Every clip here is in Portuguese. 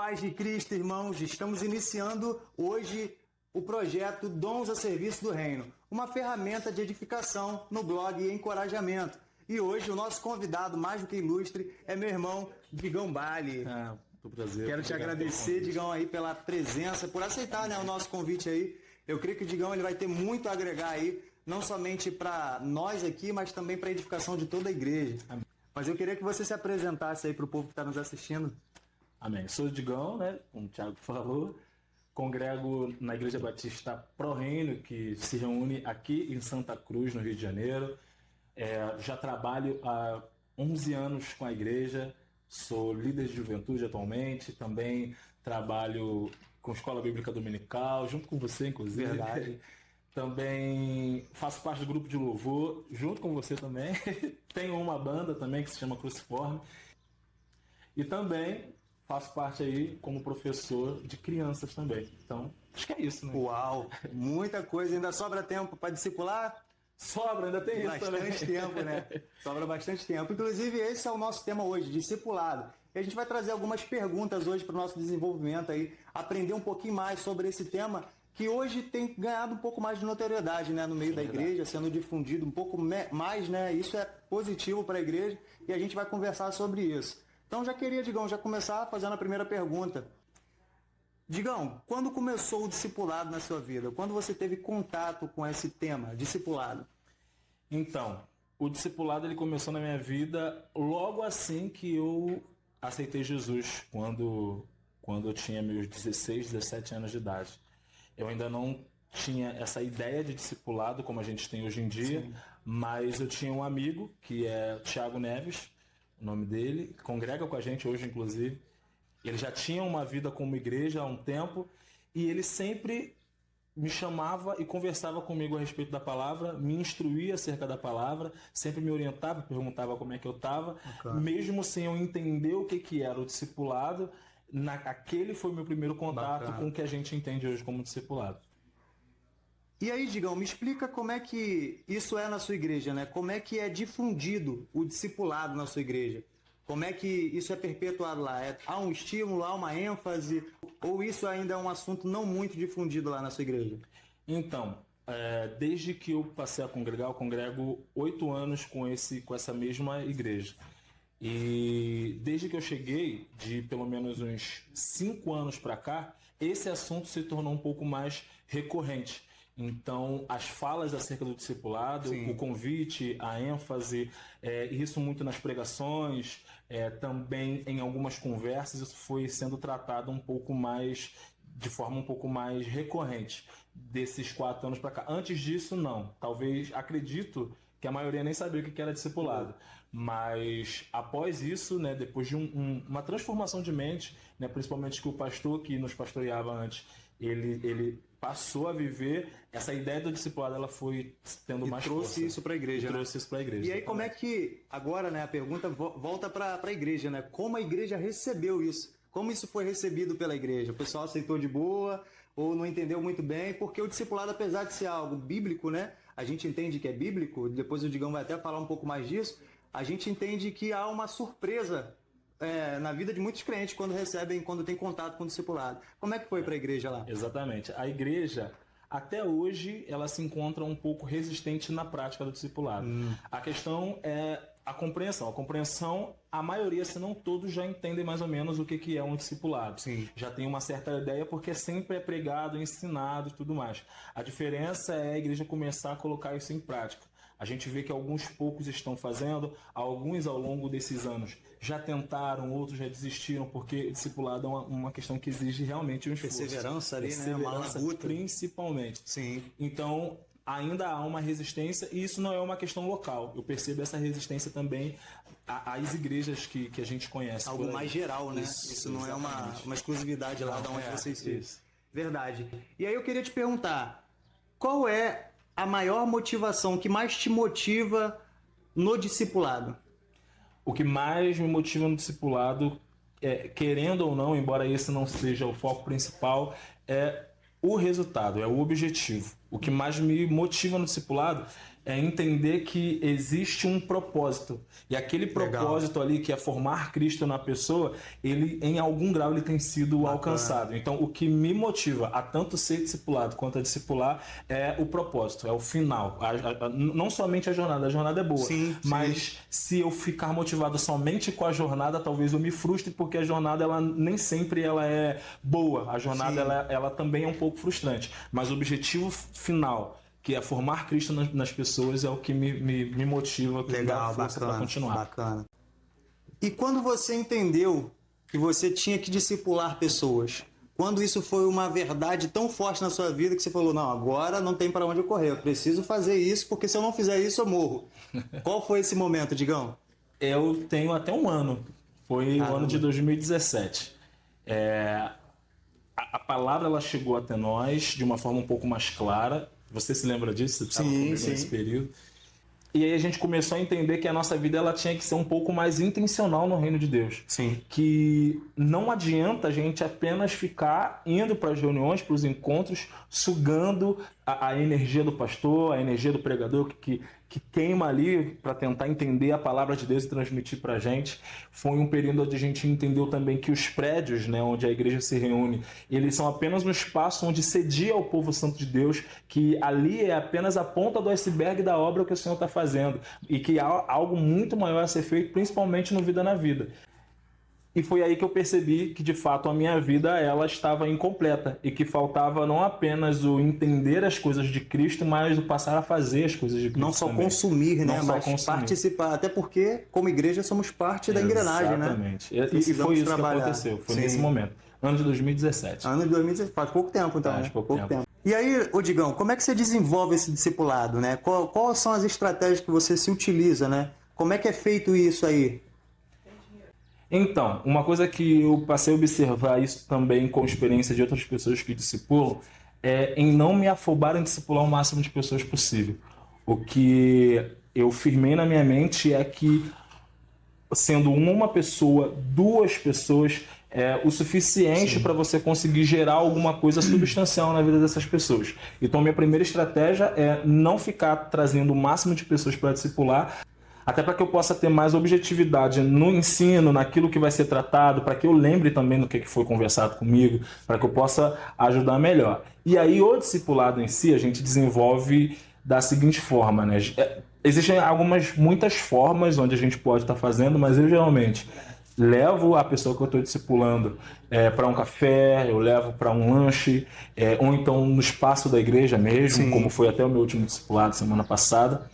paz de Cristo, irmãos. Estamos iniciando hoje o projeto Dons a Serviço do Reino, uma ferramenta de edificação no blog e encorajamento. E hoje o nosso convidado mais do que ilustre é meu irmão Digão Bali. Muito prazer. Quero te agradecer, Digão, aí pela presença, por aceitar, né, o nosso convite aí. Eu creio que o Digão ele vai ter muito a agregar aí, não somente para nós aqui, mas também para a edificação de toda a igreja. Amém. Mas eu queria que você se apresentasse aí para o povo que está nos assistindo. Amém. Sou o Digão, né? Como o Thiago falou. Congrego na Igreja Batista Pro Reino, que se reúne aqui em Santa Cruz, no Rio de Janeiro. Já trabalho há 11 anos com a igreja. Sou líder de juventude atualmente. Também trabalho com Escola Bíblica Dominical, junto com você, inclusive. Verdade. Também faço parte do grupo de louvor, junto com você também. Tenho uma banda também que se chama Cruciforme. E também faço parte aí como professor de crianças também. Então, acho que é isso, né? Uau! Muita coisa. Ainda sobra tempo para discipular? Sobra, ainda tem isso também. Bastante tempo, né? Sobra bastante tempo. Inclusive, esse é o nosso tema hoje, discipulado. E a gente vai trazer algumas perguntas hoje para o nosso desenvolvimento aí, aprender um pouquinho mais sobre esse tema que hoje tem ganhado um pouco mais de notoriedade, né, no meio da igreja, sendo difundido um pouco mais, né? Isso é positivo para a igreja e a gente vai conversar sobre isso. Então já queria, Digão, já começar fazendo a primeira pergunta. Digão, quando começou o discipulado na sua vida? Quando você teve contato com esse tema, discipulado? Então, o discipulado ele começou na minha vida logo assim que eu aceitei Jesus, quando eu tinha meus 16, 17 anos de idade. Eu ainda não tinha essa ideia de discipulado como a gente tem hoje em dia, sim, mas eu tinha um amigo, que é Thiago Neves, o nome dele, congrega com a gente hoje, inclusive. Ele já tinha uma vida como igreja há um tempo e ele sempre me chamava e conversava comigo a respeito da palavra, me instruía acerca da palavra, sempre me orientava, perguntava como é que eu estava, mesmo sem eu entender o que era o discipulado. Aquele foi o meu primeiro contato com o que a gente entende hoje como discipulado. E aí, Digão, me explica como é que isso é na sua igreja, né? Como é que é difundido o discipulado na sua igreja? Como é que isso é perpetuado lá? Há um estímulo, há uma ênfase? Ou isso ainda é um assunto não muito difundido lá na sua igreja? Então, desde que eu passei a congregar, eu congrego 8 anos com essa mesma igreja. E desde que eu cheguei, de pelo menos uns 5 anos para cá, esse assunto se tornou um pouco mais recorrente. Então, as falas acerca do discipulado, sim, o convite, a ênfase, isso muito nas pregações, também em algumas conversas, isso foi sendo tratado de forma um pouco mais recorrente desses 4 anos para cá. Antes disso, não. Acredito que a maioria nem sabia o que era discipulado. Mas após isso, né, depois de uma transformação de mente, né, principalmente que o pastor que nos pastoreava antes, ele passou a viver, essa ideia do discipulado ela foi tendo mais força. Trouxe isso para a igreja. Trouxe isso para a igreja. E aí como é que, agora, né, a pergunta volta para a igreja, né? Como a igreja recebeu isso? Como isso foi recebido pela igreja? O pessoal aceitou de boa ou não entendeu muito bem? Porque o discipulado, apesar de ser algo bíblico, né? A gente entende que é bíblico, depois o Digão vai até falar um pouco mais disso, a gente entende que há uma surpresa na vida de muitos crentes quando tem contato com o discipulado. Como é que foi para a igreja lá? Exatamente. A igreja, até hoje, ela se encontra um pouco resistente na prática do discipulado. A questão é a compreensão. A compreensão, a maioria, se não todos, já entendem mais ou menos o que é um discipulado. Sim. Já tem uma certa ideia porque sempre é pregado, ensinado e tudo mais. A diferença é a igreja começar a colocar isso em prática. A gente vê que alguns poucos estão fazendo, alguns ao longo desses anos já tentaram, outros já desistiram, porque o discipulado é uma questão que exige realmente um esforço. Perseverança ali, né? Uma luta. Principalmente. Sim. Então, ainda há uma resistência e isso não é uma questão local. Eu percebo essa resistência também às igrejas que a gente conhece. Algo mais geral, né? Isso não é uma exclusividade lá de onde vocês ficam. Verdade. E aí eu queria te perguntar, qual é a maior motivação, o que mais te motiva no discipulado? O que mais me motiva no discipulado, querendo ou não, embora esse não seja o foco principal, é o resultado, é o objetivo. O que mais me motiva no discipulado é entender que existe um propósito. E aquele propósito ali, que é formar Cristo na pessoa, ele, em algum grau, ele tem sido alcançado. Então, o que me motiva a tanto ser discipulado quanto a discipular é o propósito, é o final. Não somente a jornada é boa, sim, mas se eu ficar motivado somente com a jornada, talvez eu me frustre, porque a jornada, ela nem sempre ela é boa. A jornada, ela também é um pouco frustrante. Mas o objetivo final, que é formar Cristo nas pessoas, é o que me motiva, que me dá força para continuar. Bacana. E quando você entendeu que você tinha que discipular pessoas, quando isso foi uma verdade tão forte na sua vida que você falou, não, agora não tem para onde eu correr, eu preciso fazer isso, porque se eu não fizer isso eu morro. Qual foi esse momento, Digão? Eu tenho até um ano, foi o ano de 2017. A palavra, ela chegou até nós de uma forma um pouco mais clara. Você se lembra disso? Você estava comigo nesse período. E aí a gente começou a entender que a nossa vida, ela tinha que ser um pouco mais intencional no reino de Deus. Sim. Que não adianta a gente apenas ficar indo para as reuniões, para os encontros, sugando a energia do pastor, a energia do pregador que queima ali para tentar entender a palavra de Deus e transmitir para a gente. Foi um período onde a gente entendeu também que os prédios, né, onde a igreja se reúne, eles são apenas um espaço onde cedia ao povo santo de Deus, que ali é apenas a ponta do iceberg da obra que o Senhor está fazendo, e que há algo muito maior a ser feito, principalmente no Vida na Vida. E foi aí que eu percebi que, de fato, a minha vida, ela estava incompleta e que faltava não apenas o entender as coisas de Cristo, mas o passar a fazer as coisas de Cristo. Não só também. Consumir, né? Não mas só consumir. Participar. Até porque, como igreja, somos parte da engrenagem, né? Exatamente. E foi isso que aconteceu. Foi nesse momento. Ano de 2017. Ano de 2017. Faz pouco tempo, então. Faz pouco tempo. E aí, Digão, como é que você desenvolve esse discipulado, né? Quais são as estratégias que você se utiliza, né? Como é que é feito isso aí? Então, uma coisa que eu passei a observar isso também com experiência de outras pessoas que discipulam é em não me afobar em discipular o máximo de pessoas possível. O que eu firmei na minha mente é que, sendo uma pessoa, duas pessoas, é o suficiente para você conseguir gerar alguma coisa substancial na vida dessas pessoas. Então, minha primeira estratégia é não ficar trazendo o máximo de pessoas para discipular, até para que eu possa ter mais objetividade no ensino, naquilo que vai ser tratado, para que eu lembre também do que foi conversado comigo, para que eu possa ajudar melhor. E aí o discipulado em si a gente desenvolve da seguinte forma, né? Existem muitas formas onde a gente pode estar fazendo, mas eu geralmente levo a pessoa que eu estou discipulando para um café, eu levo para um lanche, ou então no espaço da igreja mesmo, como foi até o meu último discipulado semana passada.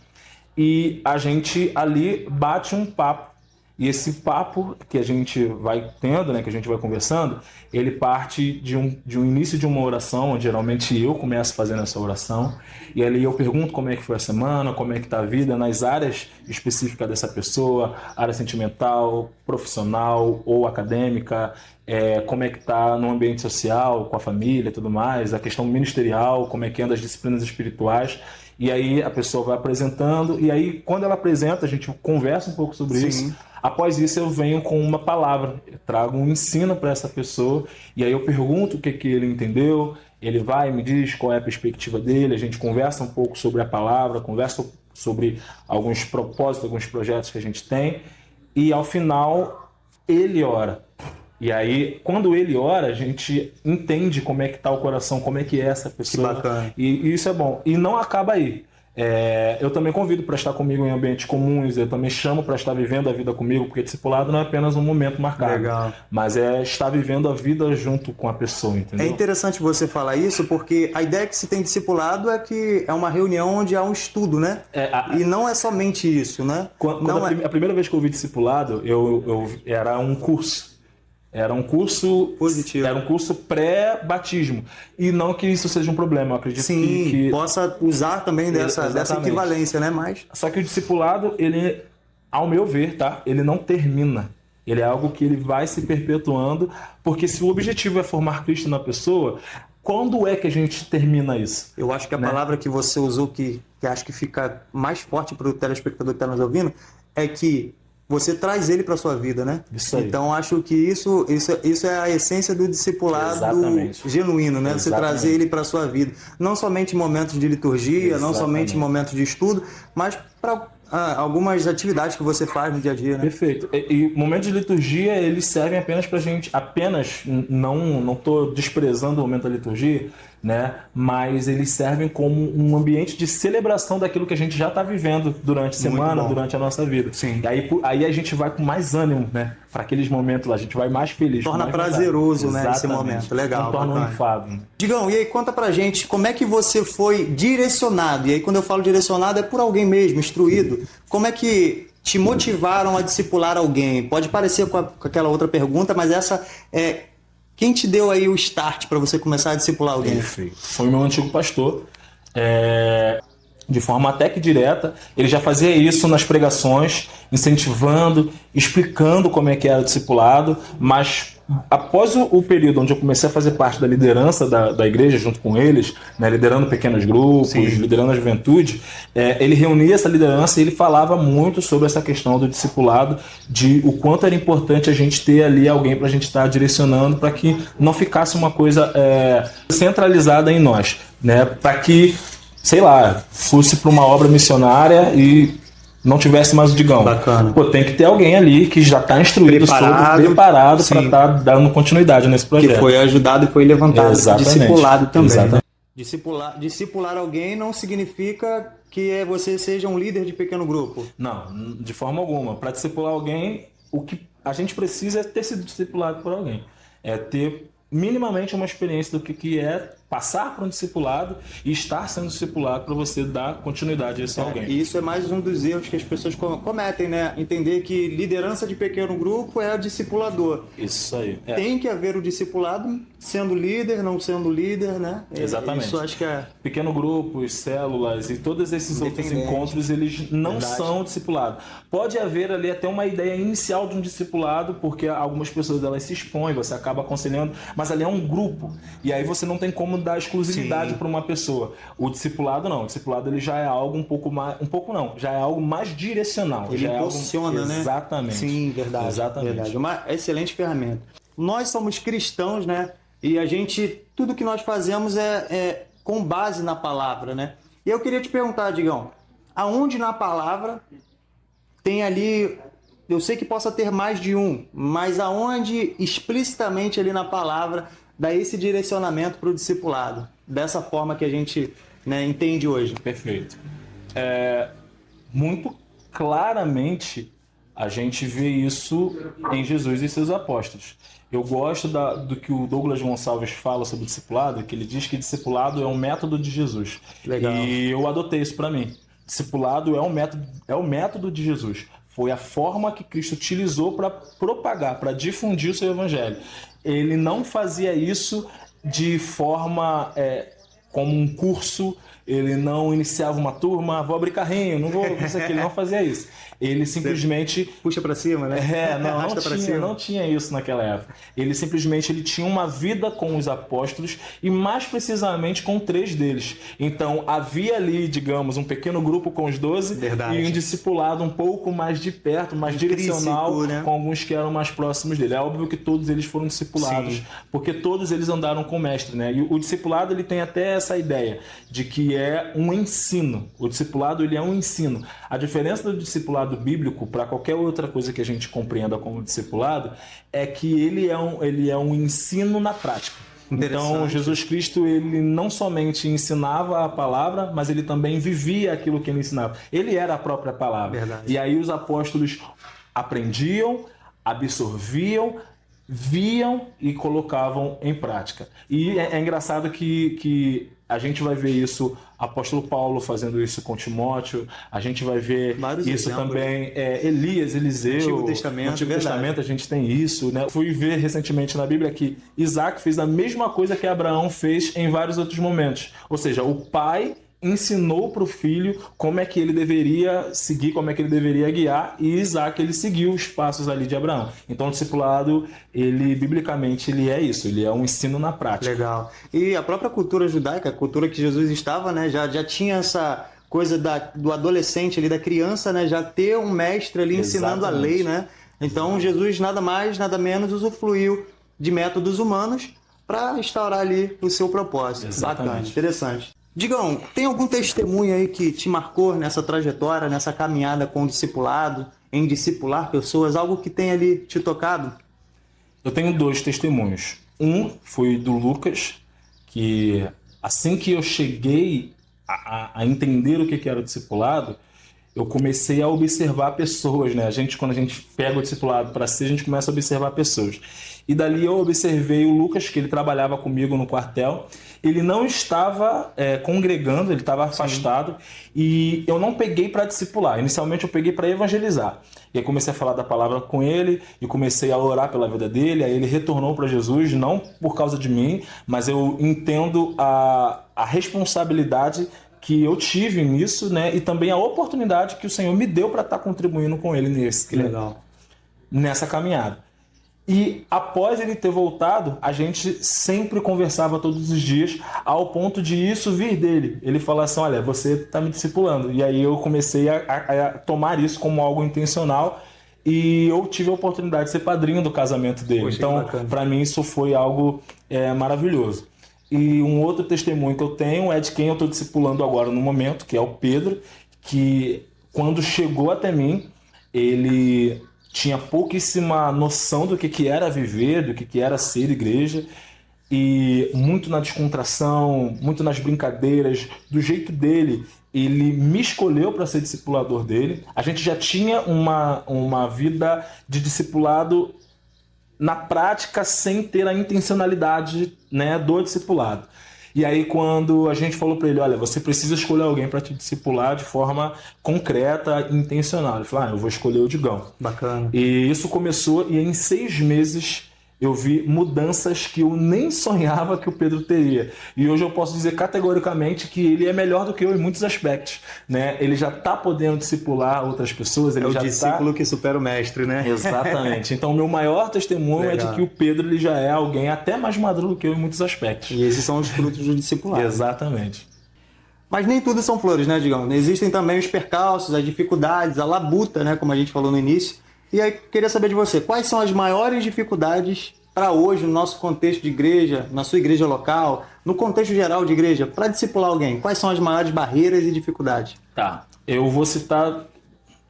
E a gente ali bate um papo. E esse papo que a gente vai tendo, né, que a gente vai conversando, ele parte de um início de uma oração, onde geralmente eu começo fazendo essa oração. E ali eu pergunto como é que foi a semana, como é que está a vida, nas áreas específicas dessa pessoa, área sentimental, profissional ou acadêmica, como é que está no ambiente social, com a família e tudo mais, a questão ministerial, como é que anda as disciplinas espirituais. E aí a pessoa vai apresentando, e aí quando ela apresenta, a gente conversa um pouco sobre isso. Após isso eu venho com uma palavra, eu trago um ensino para essa pessoa, e aí eu pergunto o que ele entendeu, ele vai e me diz qual é a perspectiva dele, a gente conversa um pouco sobre a palavra, conversa sobre alguns propósitos, alguns projetos que a gente tem, e ao final ele ora. E aí, quando ele ora, a gente entende como é que está o coração, como é que é essa pessoa. Que bacana. E isso é bom. E não acaba aí. Eu também convido para estar comigo em ambientes comuns, eu também chamo para estar vivendo a vida comigo, porque discipulado não é apenas um momento marcado. Legal. Mas é estar vivendo a vida junto com a pessoa, entendeu? É interessante você falar isso, porque a ideia que se tem discipulado é que é uma reunião onde há um estudo, né? E não é somente isso, né? A primeira vez que eu ouvi discipulado, era um curso. Era um curso positivo. Era um curso pré-batismo. E não que isso seja um problema, eu acredito que possa usar também dessa equivalência, né? Só que o discipulado, ele, ao meu ver, tá? Ele não termina. Ele é algo que ele vai se perpetuando, porque se o objetivo é formar Cristo na pessoa, quando é que a gente termina isso? Eu acho que a palavra que você usou, que acho que fica mais forte para o telespectador que está nos ouvindo, é que você traz ele para sua vida, né? Isso aí. Então acho que isso é a essência do discipulado Exatamente. genuíno, né? Você Exatamente. trazer ele para sua vida, não somente em momentos de liturgia, não somente em momentos de estudo, mas para algumas atividades que você faz no dia a dia, né? Perfeito. E momentos de liturgia, eles servem apenas pra gente, não estou desprezando o momento da liturgia, né? Mas eles servem como um ambiente de celebração daquilo que a gente já está vivendo durante a semana, durante a nossa vida. Sim. E aí a gente vai com mais ânimo, né? Para aqueles momentos lá, a gente vai mais feliz. Torna mais prazeroso, né? Esse Exatamente. momento. Legal. Não torna um enfado. Digão, e aí conta pra gente como é que você foi direcionado. E aí quando eu falo direcionado é por alguém mesmo, instruído. Como é que te motivaram a discipular alguém? Pode parecer com aquela outra pergunta, mas essa é... Quem te deu aí o start para você começar a discipular alguém? Perfeito. Foi o meu antigo pastor. De forma até que direta, ele já fazia isso nas pregações, incentivando, explicando como é que era o discipulado, mas após o período onde eu comecei a fazer parte da liderança da igreja junto com eles, né, liderando pequenos grupos, Sim. liderando a juventude, ele reunia essa liderança e ele falava muito sobre essa questão do discipulado, de o quanto era importante a gente ter ali alguém para a gente estar direcionando, para que não ficasse uma coisa centralizada em nós, né, para que, sei lá, fosse para uma obra missionária e não tivesse mais o Digão. Bacana. Pô, tem que ter alguém ali que já está instruído, preparado para estar dando continuidade nesse projeto. Que foi ajudado e foi levantado, discipulado também. Exatamente. Né? Discipular alguém não significa que você seja um líder de pequeno grupo. Não, de forma alguma. Para discipular alguém, o que a gente precisa é ter sido discipulado por alguém. É ter minimamente uma experiência do que é passar por um discipulado e estar sendo discipulado para você dar continuidade a esse alguém. E isso é mais um dos erros que as pessoas cometem, né? Entender que liderança de pequeno grupo é o discipulador. Isso aí. Tem que haver o discipulado sendo líder, não sendo líder, né? Exatamente. Isso acho que é... Pequeno grupos, células e todos esses outros encontros, eles não são discipulados. Pode haver ali até uma ideia inicial de um discipulado, porque algumas pessoas elas se expõem, você acaba aconselhando, mas ali é um grupo. E aí você não tem como dar exclusividade para uma pessoa. O discipulado não. O discipulado ele já é algo já é algo mais direcional. Ele já impulsiona, é algo... né? Exatamente. Sim, verdade. Exatamente. Verdade. Uma excelente ferramenta. Nós somos cristãos, né? E tudo que nós fazemos é com base na palavra, né? E eu queria te perguntar, Digão, aonde na palavra tem ali... Eu sei que possa ter mais de um, mas aonde explicitamente ali na palavra dá esse direcionamento para o discipulado, dessa forma que a gente, né, entende hoje? Perfeito. Muito claramente a gente vê isso em Jesus e seus apóstolos. Eu gosto do que o Douglas Gonçalves fala sobre discipulado, que ele diz que discipulado é um método de Jesus. Legal. E eu adotei isso para mim. Discipulado é o método de Jesus. Foi a forma que Cristo utilizou para propagar, para difundir o seu evangelho. Ele não fazia isso de forma como um curso, ele não iniciava uma turma, vou abrir carrinho, não vou isso aqui, ele não fazia isso. Ele simplesmente... Puxa para cima, né? Não tinha isso naquela época. Ele simplesmente tinha uma vida com os apóstolos e mais precisamente com 3 deles. Então havia ali, digamos, um pequeno grupo com os 12. Verdade. E um discipulado um pouco mais de perto, mais direcional, né? Com alguns que eram mais próximos dele. É óbvio que todos eles foram discipulados, sim, porque todos eles andaram com o mestre, né? E o discipulado ele tem até essa ideia de que é um ensino. O discipulado ele é um ensino. A diferença do discipulado bíblico para qualquer outra coisa que a gente compreenda como discipulado é que ele é um ensino na prática. Então, Jesus Cristo, ele não somente ensinava a palavra, mas ele também vivia aquilo que ele ensinava. Ele era a própria palavra. Verdade. E aí os apóstolos aprendiam, absorviam, viam e colocavam em prática. E é engraçado que a gente vai ver isso, apóstolo Paulo fazendo isso com Timóteo, a gente vai ver vários isso exemplos. Também, Elias, Eliseu, no Antigo Testamento a gente tem isso, né? Fui ver recentemente na Bíblia que Isaac fez a mesma coisa que Abraão fez em vários outros momentos, ou seja, o pai ensinou para o filho como é que ele deveria seguir, como é que ele deveria guiar, e Isaac ele seguiu os passos ali de Abraão. Então o discipulado, ele biblicamente ele é isso, ele é um ensino na prática. Legal. E a própria cultura judaica, a cultura que Jesus estava, né, já tinha coisa do adolescente ali, da criança, né? Já ter um mestre ali ensinando a lei, né? Então Jesus nada mais, nada menos usufruiu de métodos humanos para instaurar ali o seu propósito. Exatamente. Bacana, interessante. Digão, tem algum testemunho aí que te marcou nessa trajetória, nessa caminhada com o discipulado, em discipular pessoas, algo que tenha ali te tocado? Eu tenho 2 testemunhos. Um foi do Lucas, que assim que eu cheguei a entender o que era o discipulado, eu comecei a observar pessoas, né? Quando a gente pega o discipulado para si, a gente começa a observar pessoas. E dali eu observei o Lucas, que ele trabalhava comigo no quartel. Ele não estava congregando, ele estava afastado. E eu não peguei para discipular. Inicialmente eu peguei para evangelizar. E aí comecei a falar da palavra com ele e comecei a orar pela vida dele. Aí ele retornou para Jesus, não por causa de mim, mas eu entendo a responsabilidade que eu tive nisso, né? E também a oportunidade que o Senhor me deu para estar contribuindo com ele nessa caminhada. E após ele ter voltado, a gente sempre conversava todos os dias, ao ponto de isso vir dele. Ele falou assim, olha, você está me discipulando. E aí eu comecei a tomar isso como algo intencional e eu tive a oportunidade de ser padrinho do casamento dele. Poxa, então, para mim, isso foi algo maravilhoso. E um outro testemunho que eu tenho é de quem eu estou discipulando agora no momento, que é o Pedro, que quando chegou até mim, ele tinha pouquíssima noção do que era viver, do que era ser igreja, e muito na descontração, muito nas brincadeiras, do jeito dele, ele me escolheu para ser discipulador dele. A gente já tinha uma vida de discipulado na prática sem ter a intencionalidade, né, do discipulado. E aí quando a gente falou para ele, olha, você precisa escolher alguém para te discipular de forma concreta e intencional. Ele falou, eu vou escolher o Digão. Bacana. E isso começou e em 6 meses eu vi mudanças que eu nem sonhava que o Pedro teria. E hoje eu posso dizer categoricamente que ele é melhor do que eu em muitos aspectos, né? Ele já está podendo discipular outras pessoas. Ele é o já discípulo que supera o mestre, né? Exatamente. Então, o meu maior testemunho é de que o Pedro ele já é alguém até mais maduro do que eu em muitos aspectos. E esses são os frutos do discipulado. Exatamente. Mas nem tudo são flores, né, Digão? Existem também os percalços, as dificuldades, a labuta, né, como a gente falou no início. E aí, queria saber de você, quais são as maiores dificuldades para hoje, no nosso contexto de igreja, na sua igreja local, no contexto geral de igreja, para discipular alguém? Quais são as maiores barreiras e dificuldades? Tá, eu vou citar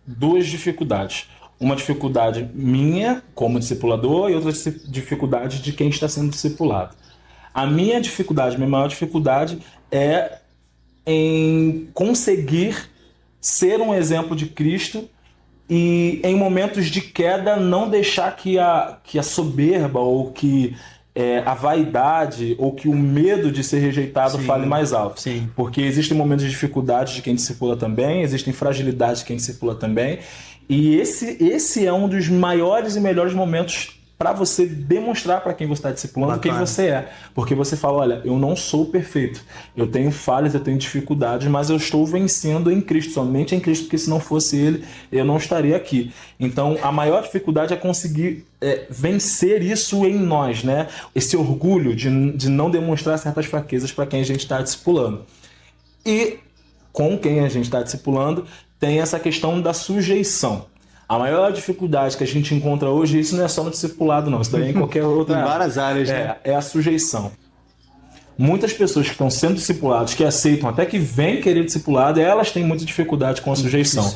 2 dificuldades. Uma dificuldade minha, como discipulador, e outra dificuldade de quem está sendo discipulado. A minha maior dificuldade é em conseguir ser um exemplo de Cristo e em momentos de queda não deixar que a soberba ou que a vaidade ou que o medo de ser rejeitado fale mais alto. Sim. Porque existem momentos de dificuldade de quem discipula também, existem fragilidades de quem discipula também, e esse é um dos maiores e melhores momentos para você demonstrar para quem você está discipulando quem você é. Porque você fala, olha, eu não sou perfeito, eu tenho falhas, eu tenho dificuldades, mas eu estou vencendo em Cristo, somente em Cristo, porque se não fosse Ele, eu não estaria aqui. Então, a maior dificuldade é conseguir vencer isso em nós, né? Esse orgulho de não demonstrar certas fraquezas para quem a gente está discipulando. E com quem a gente está discipulando, tem essa questão da sujeição. A maior dificuldade que a gente encontra hoje, isso não é só no discipulado, não. Isso daí é em qualquer outra área. Em várias áreas, né? É a sujeição. Muitas pessoas que estão sendo discipuladas, que aceitam, até que vêm querer discipulado, elas têm muita dificuldade com a sujeição.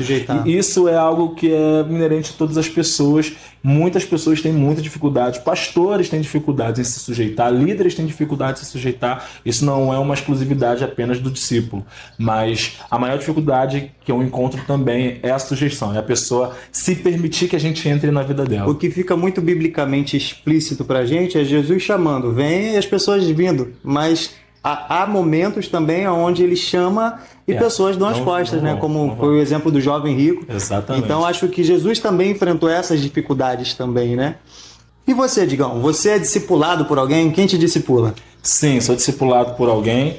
E isso é algo que é inerente a todas as pessoas. Muitas pessoas têm muita dificuldade. Pastores têm dificuldade em se sujeitar. Líderes têm dificuldade em se sujeitar. Isso não é uma exclusividade apenas do discípulo. Mas a maior dificuldade que eu encontro também é a sujeição. É a pessoa se permitir que a gente entre na vida dela. O que fica muito biblicamente explícito pra gente é Jesus chamando. Vem e as pessoas vindo. Mas há momentos também onde ele chama e pessoas dão as costas, né? Como foi o exemplo do jovem rico. Exatamente. Então acho que Jesus também enfrentou essas dificuldades também, né? E você, Digão? Você é discipulado por alguém? Quem te discipula? Sim, sou discipulado por alguém.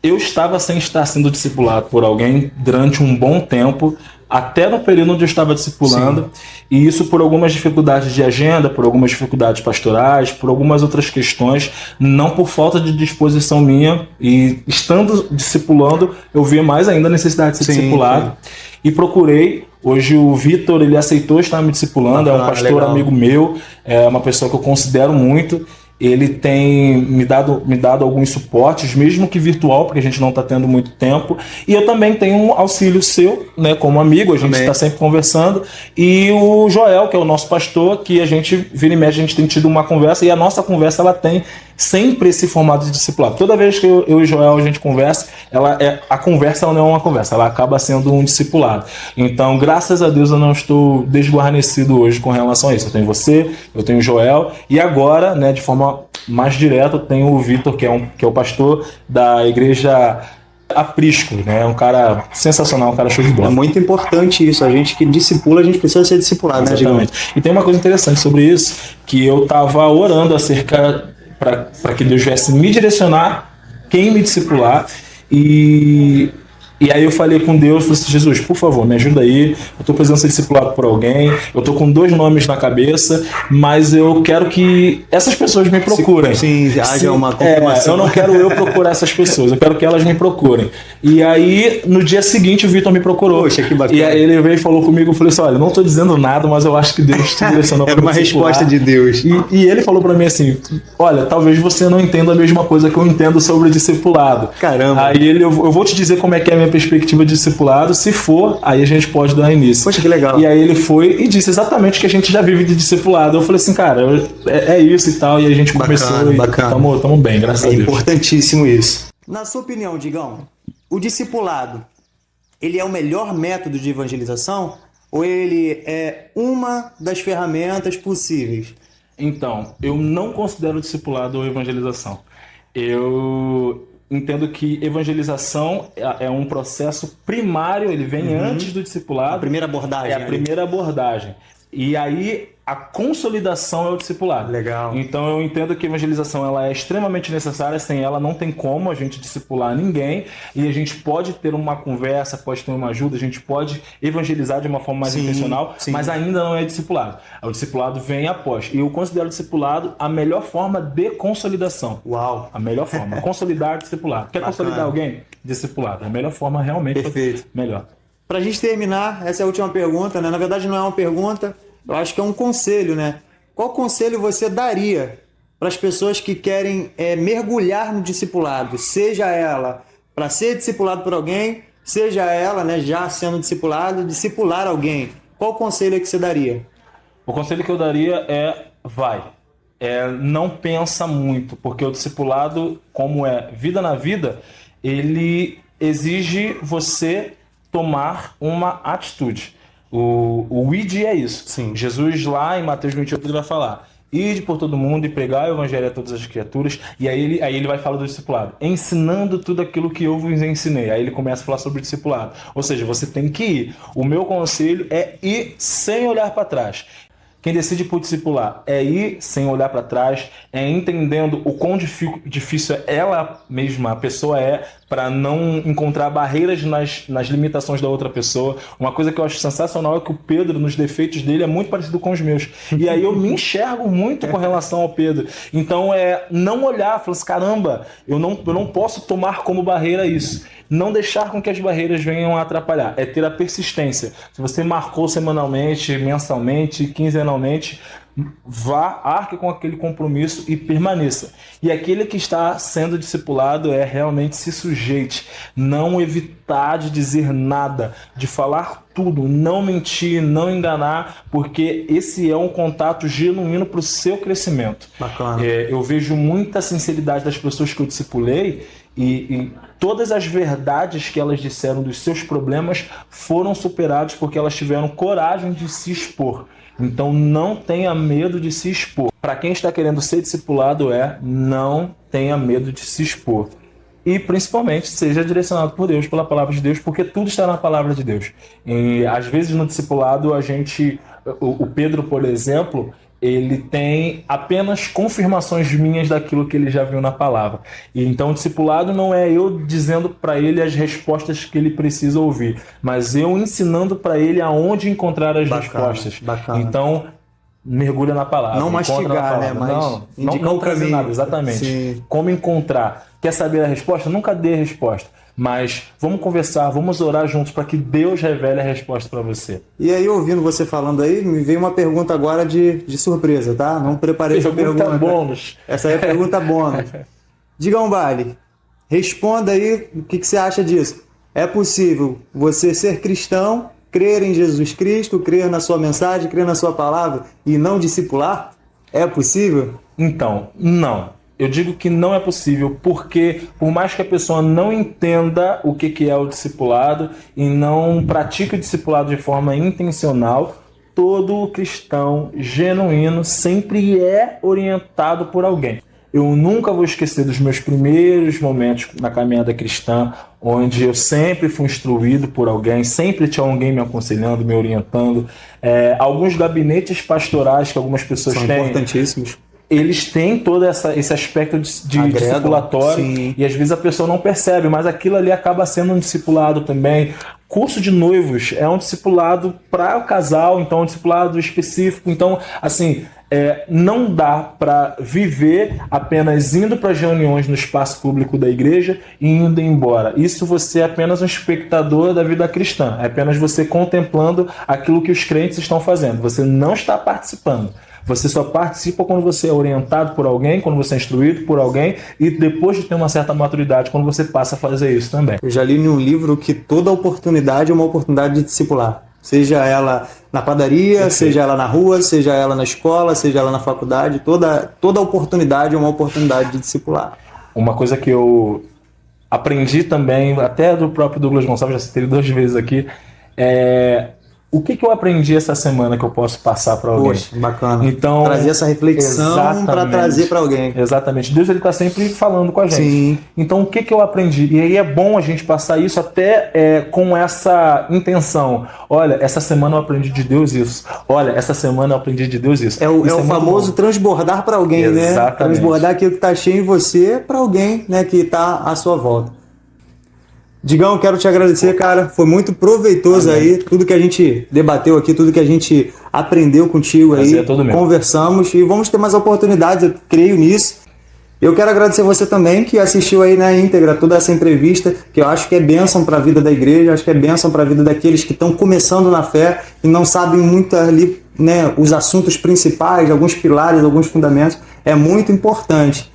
Eu estava sem estar sendo discipulado por alguém durante um bom tempo, até no período onde eu estava discipulando, e isso por algumas dificuldades de agenda, por algumas dificuldades pastorais, por algumas outras questões, não por falta de disposição minha, e estando discipulando, eu vi mais ainda a necessidade de ser discipulado, e procurei. Hoje o Vitor, ele aceitou estar me discipulando, é um pastor amigo meu, é uma pessoa que eu considero muito. Ele tem me dado alguns suportes, mesmo que virtual, porque a gente não está tendo muito tempo. E eu também tenho um auxílio seu, né, como amigo, a gente está sempre conversando. E o Joel, que é o nosso pastor, que a gente, vira e mexe, a gente tem tido uma conversa, e a nossa conversa ela tem sempre esse formato de discipulado. Toda vez que eu e o Joel a gente conversa, a conversa ela não é uma conversa, ela acaba sendo um discipulado. Então, graças a Deus, eu não estou desguarnecido hoje com relação a isso. Eu tenho você, eu tenho o Joel, e agora, né, de forma mais direta, eu tenho o Vitor, que é o pastor da igreja Aprisco, né? É um cara sensacional, um cara show de bola. É muito importante isso. A gente que discipula, a gente precisa ser discipulado, né, Exatamente. E tem uma coisa interessante sobre isso, que eu estava orando acerca para que Deus viesse me direcionar quem me discipular, e aí eu falei com Deus, falei assim, Jesus, por favor, me ajuda aí, eu estou precisando ser discipulado por alguém, eu estou com 2 nomes na cabeça, mas eu quero que essas pessoas me procurem. Sim, haja uma confirmação. Eu não quero eu procurar essas pessoas, eu quero que elas me procurem. E aí, no dia seguinte, o Vitor me procurou. Poxa, que bacana. E aí ele veio e falou comigo, eu falei assim, olha, não estou dizendo nada, mas eu acho que Deus te direcionou para Era uma resposta de Deus. E ele falou para mim assim, olha, talvez você não entenda a mesma coisa que eu entendo sobre discipulado. Caramba. Aí eu vou te dizer como é que é a minha perspectiva de discipulado, se for, aí a gente pode dar início. Poxa, que legal. E aí ele foi e disse exatamente o que a gente já vive de discipulado. Eu falei assim, cara, é isso e tal, e a gente começou e estamos bem, graças a Deus. É importantíssimo isso. Na sua opinião, Digão, o discipulado, ele é o melhor método de evangelização ou ele é uma das ferramentas possíveis? Então, eu não considero discipulado ou evangelização. Eu entendo que evangelização é um processo primário, ele vem antes do discipulado. A primeira abordagem. É a primeira abordagem. E aí a consolidação é o discipulado. Legal. Então eu entendo que a evangelização ela é extremamente necessária, sem ela não tem como a gente discipular ninguém, e a gente pode ter uma conversa, pode ter uma ajuda, a gente pode evangelizar de uma forma mais intencional, mas ainda não é discipulado. O discipulado vem após. E eu considero o discipulado a melhor forma de consolidação. Uau! A melhor forma. Consolidar discipulado. Quer consolidar alguém? Discipulado. A melhor forma realmente. Perfeito. Melhor. Pra gente terminar, essa é a última pergunta, né? Na verdade não é uma pergunta, eu acho que é um conselho, né? Qual conselho você daria para as pessoas que querem mergulhar no discipulado? Seja ela para ser discipulado por alguém, seja ela, né, já sendo discipulado, discipular alguém. Qual conselho é que você daria? O conselho que eu daria é vai. Não pensa muito, porque o discipulado, como é vida na vida, ele exige você tomar uma atitude. O id é isso. Sim. Jesus lá em Mateus 28 ele vai falar: ide por todo mundo e pregai o evangelho a todas as criaturas. E aí ele vai falar do discipulado, ensinando tudo aquilo que eu vos ensinei. Aí ele começa a falar sobre o discipulado. Ou seja, você tem que ir. O meu conselho é ir sem olhar para trás. Quem decide por discipular é ir sem olhar para trás, é entendendo o quão difícil ela mesma, a pessoa para não encontrar barreiras nas limitações da outra pessoa. Uma coisa que eu acho sensacional é que o Pedro, nos defeitos dele, é muito parecido com os meus. E aí eu me enxergo muito com relação ao Pedro. Então não olhar, falar assim, caramba, eu não posso tomar como barreira isso. Não deixar com que as barreiras venham a atrapalhar. É ter a persistência. Se você marcou semanalmente, mensalmente, quinzenalmente, vá, arque com aquele compromisso e permaneça. E aquele que está sendo discipulado realmente se sujeite. Não evitar de dizer nada, de falar tudo, não mentir, não enganar, porque esse é um contato genuíno para o seu crescimento. Bacana. Eu vejo muita sinceridade das pessoas que eu discipulei e todas as verdades que elas disseram dos seus problemas foram superadas porque elas tiveram coragem de se expor. Então não tenha medo de se expor. Para quem está querendo ser discipulado não tenha medo de se expor. E principalmente seja direcionado por Deus, pela palavra de Deus, porque tudo está na palavra de Deus. E às vezes no discipulado o Pedro, por exemplo, ele tem apenas confirmações minhas daquilo que ele já viu na palavra. E então o discipulado não é eu dizendo para ele as respostas que ele precisa ouvir, mas eu ensinando para ele aonde encontrar as respostas. Bacana. Então, mergulha na palavra. Não mastigar, né? Mas não trazer nada, exatamente. Sim. Como encontrar. Quer saber a resposta? Nunca dê a resposta. Mas vamos conversar, vamos orar juntos para que Deus revele a resposta para você. E aí, ouvindo você falando aí, me veio uma pergunta agora de surpresa, tá? Não preparei essa pergunta. Bônus. Essa aí é a pergunta bônus. Digão Vale, responda aí o que você acha disso. É possível você ser cristão, crer em Jesus Cristo, crer na sua mensagem, crer na sua palavra e não discipular? É possível? Então, não. Eu digo que não é possível porque, por mais que a pessoa não entenda o que é o discipulado e não pratique o discipulado de forma intencional, todo cristão genuíno sempre é orientado por alguém. Eu nunca vou esquecer dos meus primeiros momentos na caminhada cristã, onde eu sempre fui instruído por alguém, sempre tinha alguém me aconselhando, me orientando. Alguns gabinetes pastorais que algumas pessoas são têm, importantíssimos. Eles têm todo esse aspecto de discipulatório, sim. E às vezes a pessoa não percebe, mas aquilo ali acaba sendo um discipulado também. Curso de noivos é um discipulado para o casal, então é um discipulado específico. Então, assim, não dá para viver apenas indo para as reuniões no espaço público da igreja e indo embora. Isso você é apenas um espectador da vida cristã, é apenas você contemplando aquilo que os crentes estão fazendo. Você não está participando. Você só participa quando você é orientado por alguém, quando você é instruído por alguém e depois de ter uma certa maturidade, quando você passa a fazer isso também. Eu já li em um livro que toda oportunidade é uma oportunidade de discipular. Seja ela na padaria, perfeito, seja ela na rua, seja ela na escola, seja ela na faculdade, toda oportunidade é uma oportunidade de discipular. Uma coisa que eu aprendi também, até do próprio Douglas Gonçalves, já citei 2 vezes aqui, o que eu aprendi essa semana que eu posso passar para alguém? Poxa, bacana. Então, trazer essa reflexão para trazer para alguém. Exatamente. Deus está sempre falando com a gente. Sim. Então, o que eu aprendi? E aí é bom a gente passar isso até com essa intenção. Olha, essa semana eu aprendi de Deus isso. Olha, essa semana eu aprendi de Deus isso. É o famoso transbordar para alguém, exatamente, né? Transbordar aquilo que está cheio em você para alguém, né, que está à sua volta. Digão, quero te agradecer, cara. Foi muito proveitoso. Amém. Aí, tudo que a gente debateu aqui, tudo que a gente aprendeu contigo aí, conversamos e vamos ter mais oportunidades, eu creio nisso. Eu quero agradecer você também que assistiu aí na íntegra toda essa entrevista, que eu acho que é bênção para a vida da igreja, acho que é bênção para a vida daqueles que estão começando na fé e não sabem muito ali, né, os assuntos principais, alguns pilares, alguns fundamentos. É muito importante.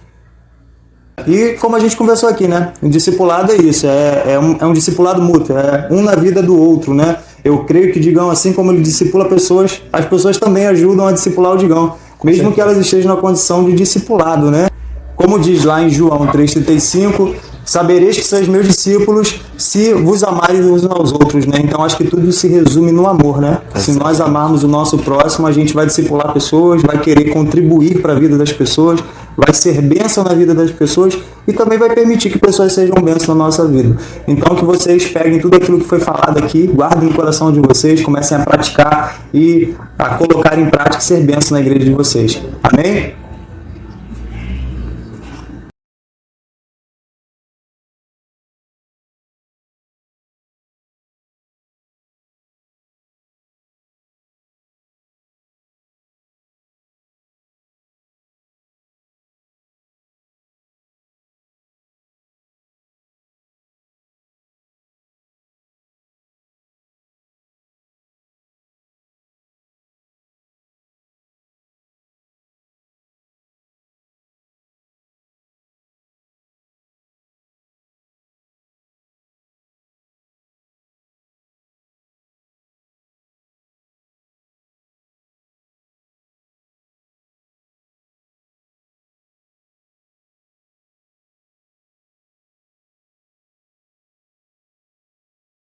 E como a gente conversou aqui, né? O discipulado é isso, é um discipulado mútuo, é um na vida do outro, né? Eu creio que o Digão, assim como ele discipula pessoas, as pessoas também ajudam a discipular o Digão, mesmo que elas estejam na condição de discipulado, né? Como diz lá em João 3,35, sabereis que sois meus discípulos se vos amarem uns aos outros, né? Então acho que tudo se resume no amor, né? Se nós amarmos o nosso próximo, a gente vai discipular pessoas, vai querer contribuir para a vida das pessoas, vai ser bênção na vida das pessoas e também vai permitir que pessoas sejam bênção na nossa vida. Então que vocês peguem tudo aquilo que foi falado aqui, guardem no coração de vocês, comecem a praticar e a colocar em prática e ser bênção na igreja de vocês. Amém?